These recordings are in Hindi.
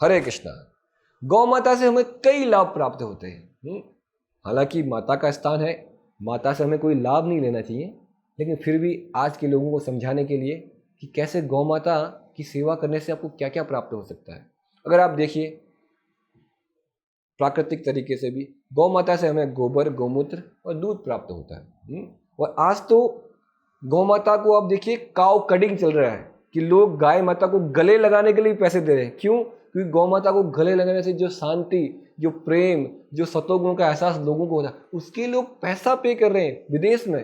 हरे कृष्णा। गौ माता से हमें कई लाभ प्राप्त होते हैं। हालांकि माता का स्थान है, माता से हमें कोई लाभ नहीं लेना चाहिए, लेकिन फिर भी आज के लोगों को समझाने के लिए कि कैसे गौ माता की सेवा करने से आपको क्या क्या प्राप्त हो सकता है। अगर आप देखिए प्राकृतिक तरीके से भी गौ माता से हमें गोबर, गौमूत्र और दूध प्राप्त होता है। और आज तो गौ माता को आप देखिए काउ कटिंग चल रहा है कि लोग गाय माता को गले लगाने के लिए पैसे दे रहे हैं। क्यों? क्योंकि गौ माता को गले लगाने से जो शांति, जो प्रेम, जो सतोगुण का एहसास लोगों को होता है, उसके लोग पैसा पे कर रहे हैं विदेश में।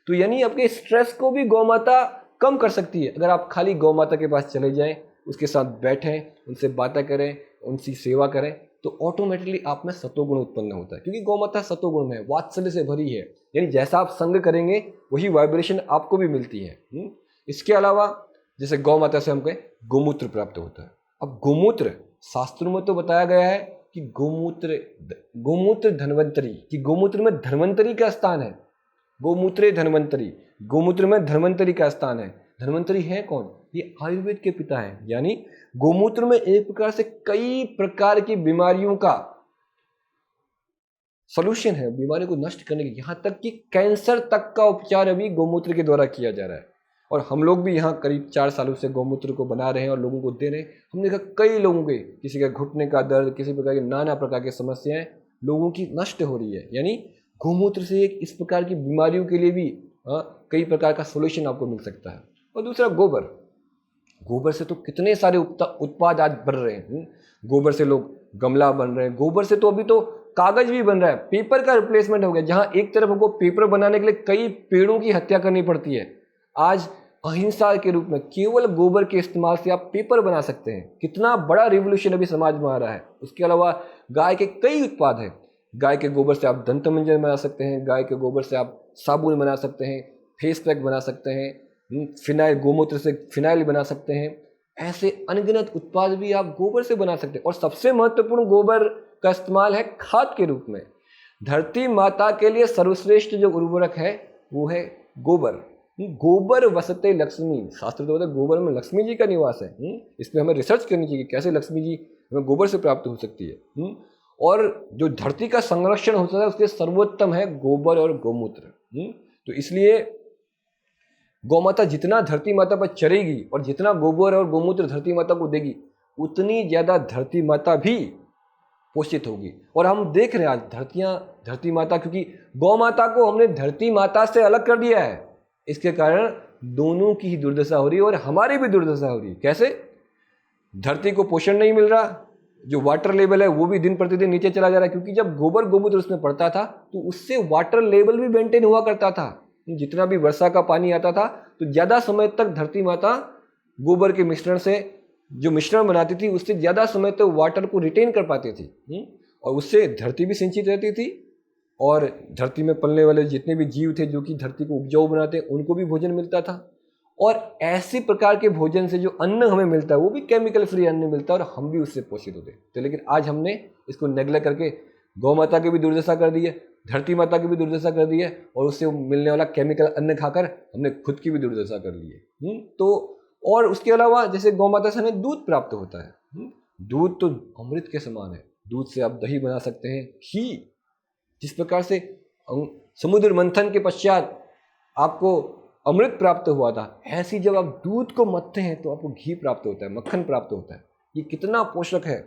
तो यानी आपके स्ट्रेस को भी गौ माता कम कर सकती है। अगर आप खाली गौ माता के पास चले जाएं, उसके साथ बैठें, उनसे बातें करें, उनकी सेवा करें, तो ऑटोमेटिकली आप में सतोगुण उत्पन्न होता है। क्योंकि गौ माता सतोगुण है, वात्सल्य से भरी है, यानी जैसा आप संग करेंगे वही वाइब्रेशन आपको भी मिलती है। इसके अलावा जैसे गौ माता से हमको गोमूत्र प्राप्त होता है। अब गोमूत्र शास्त्रों में तो बताया गया है कि गोमूत्र धन्वंतरी, कि गोमूत्र में धन्वंतरी का स्थान है। गोमूत्रे धन्वंतरी, गोमूत्र में धन्वंतरी का स्थान है। धन्वंतरी है कौन? ये आयुर्वेद के पिता हैं। यानी गोमूत्र में एक प्रकार से कई प्रकार की बीमारियों का सॉल्यूशन है, बीमारियों को नष्ट करने की। यहां तक कि कैंसर तक का उपचार अभी गोमूत्र के द्वारा किया जा रहा है। और हम लोग भी यहाँ करीब 4 सालों से गोमूत्र को बना रहे हैं और लोगों को दे रहे हैं। हमने देखा कई लोगों के, किसी का घुटने का दर्द, किसी प्रकार की नाना प्रकार की समस्याएं लोगों की नष्ट हो रही है। यानी गोमूत्र से एक इस प्रकार की बीमारियों के लिए भी कई प्रकार का सोल्यूशन आपको मिल सकता है। और दूसरा गोबर, गोबर से तो कितने सारे उत्पाद आज बन रहे हैं। गोबर से लोग गमला बन रहे हैं, गोबर से तो अभी तो कागज भी बन रहा है, पेपर का रिप्लेसमेंट हो गया। जहां एक तरफ हमको पेपर बनाने के लिए कई पेड़ों की हत्या करनी पड़ती है, आज अहिंसा के रूप में केवल गोबर के इस्तेमाल से आप पेपर बना सकते हैं। कितना बड़ा रिवोल्यूशन अभी समाज में आ रहा है। उसके अलावा गाय के कई उत्पाद हैं। गाय के गोबर से आप दंत मंजन बना सकते हैं, गाय के गोबर से आप साबुन बना सकते हैं, फेस पैक बना सकते हैं, फिनाइल, गोमूत्र से फिनाइल बना सकते हैं। ऐसे अनगिनत उत्पाद भी आप गोबर से बना सकते हैं। और सबसे महत्वपूर्ण गोबर का इस्तेमाल है खाद के रूप में। धरती माता के लिए सर्वश्रेष्ठ जो उर्वरक है वो है गोबर। गोबर वसते लक्ष्मी, शास्त्र तो बताता है गोबर में लक्ष्मी जी का निवास है। इस पर हमें रिसर्च करनी चाहिए कि कैसे लक्ष्मी जी हमें गोबर से प्राप्त हो सकती है। और जो धरती का संरक्षण होता है उसके सर्वोत्तम है गोबर और गोमूत्र। तो इसलिए गौ माता जितना धरती माता पर चरेगी और जितना गोबर और गोमूत्र धरती माता को देगी, उतनी ज्यादा धरती माता भी पोषित होगी। और हम देख रहे हैं आज धरती माता, क्योंकि गौ माता को हमने धरती माता से अलग कर दिया है, इसके कारण दोनों की ही दुर्दशा हो रही है और हमारी भी दुर्दशा हो रही है। कैसे? धरती को पोषण नहीं मिल रहा, जो वाटर लेवल है वो भी दिन प्रतिदिन नीचे चला जा रहा है। क्योंकि जब गोबर गोमूत्र उसमें पड़ता था तो उससे वाटर लेवल भी मेंटेन हुआ करता था। जितना भी वर्षा का पानी आता था तो ज्यादा समय तक धरती माता गोबर के मिश्रण से जो मिश्रण बनाती थी उससे ज्यादा समय तक वाटर को रिटेन कर पाती थी। और उससे धरती भी सिंचित रहती थी और धरती में पलने वाले जितने भी जीव थे जो कि धरती को उपजाऊ बनाते उनको भी भोजन मिलता था। और ऐसी प्रकार के भोजन से जो अन्न हमें मिलता है वो भी केमिकल फ्री अन्न मिलता है और हम भी उससे पोषित होते हैं। तो लेकिन आज हमने इसको नेग्लेक्ट करके गौ माता की भी दुर्दशा कर दी है, धरती माता की भी दुर्दशा कर दी है, और उससे मिलने वाला केमिकल अन्न खाकर हमने खुद की भी दुर्दशा कर ली है। तो और उसके अलावा जैसे गौ माता से हमें दूध प्राप्त होता है। दूध तो अमृत के समान है। दूध से आप दही बना सकते हैं, घी, जिस प्रकार से समुद्र मंथन के पश्चात आपको अमृत प्राप्त हुआ था, ऐसी जब आप दूध को मथते हैं तो आपको घी प्राप्त होता है, मक्खन प्राप्त होता है। ये कितना पोषक है।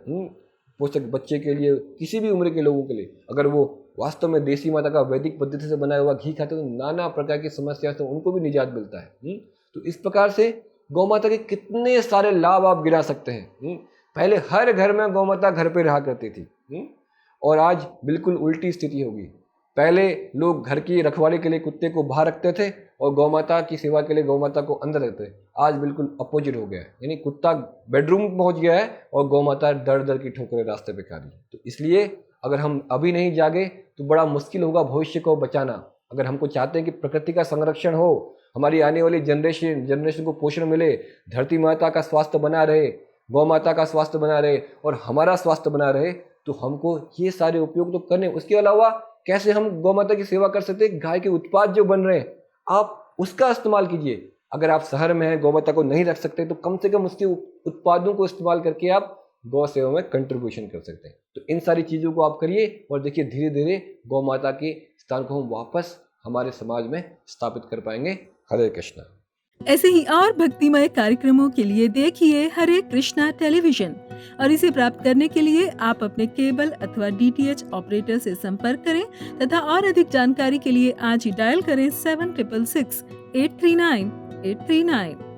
पोषक बच्चे के लिए, किसी भी उम्र के लोगों के लिए, अगर वो वास्तव में देसी माता का वैदिक पद्धति से बनाया हुआ घी खाते तो नाना प्रकार की समस्या से उनको भी निजात मिलता है। तो इस प्रकार से गौ माता के कितने सारे लाभ आप गिरा सकते हैं। पहले हर घर में गौ माता घर पे रहा करती थी और आज बिल्कुल उल्टी स्थिति होगी। पहले लोग घर की रखवाली के लिए कुत्ते को बाहर रखते थे और गौ माता की सेवा के लिए गौ माता को अंदर रखते थे। आज बिल्कुल अपोजिट हो गया है, यानी कुत्ता बेडरूम में पहुंच गया है और गौ माता दर दर की ठोकरें रास्ते पे खा रही है। तो इसलिए अगर हम अभी नहीं जागे तो बड़ा मुश्किल होगा भविष्य को बचाना। अगर हमको चाहते हैं कि प्रकृति का संरक्षण हो, हमारी आने वाली जनरेशन को पोषण मिले, धरती माता का स्वास्थ्य बना रहे, गौ माता का स्वास्थ्य बना रहे और हमारा स्वास्थ्य बना रहे, तो हमको ये सारे उपयोग तो करने। उसके अलावा कैसे हम गौ माता की सेवा कर सकते हैं? गाय के उत्पाद जो बन रहे हैं आप उसका इस्तेमाल कीजिए। अगर आप शहर में हैं, गौ माता को नहीं रख सकते, तो कम से कम उसके उत्पादों को इस्तेमाल करके आप गौ सेवा में कंट्रीब्यूशन कर सकते हैं। तो इन सारी चीज़ों को आप करिए और देखिए धीरे धीरे गौ माता के स्थान को हम वापस हमारे समाज में स्थापित कर पाएंगे। हरे कृष्णा। ऐसे ही और भक्तिमय कार्यक्रमों के लिए देखिए हरे कृष्णा टेलीविजन और इसे प्राप्त करने के लिए आप अपने केबल अथवा DTH ऑपरेटर से संपर्क करें तथा और अधिक जानकारी के लिए आज ही डायल करें 7666 839 839।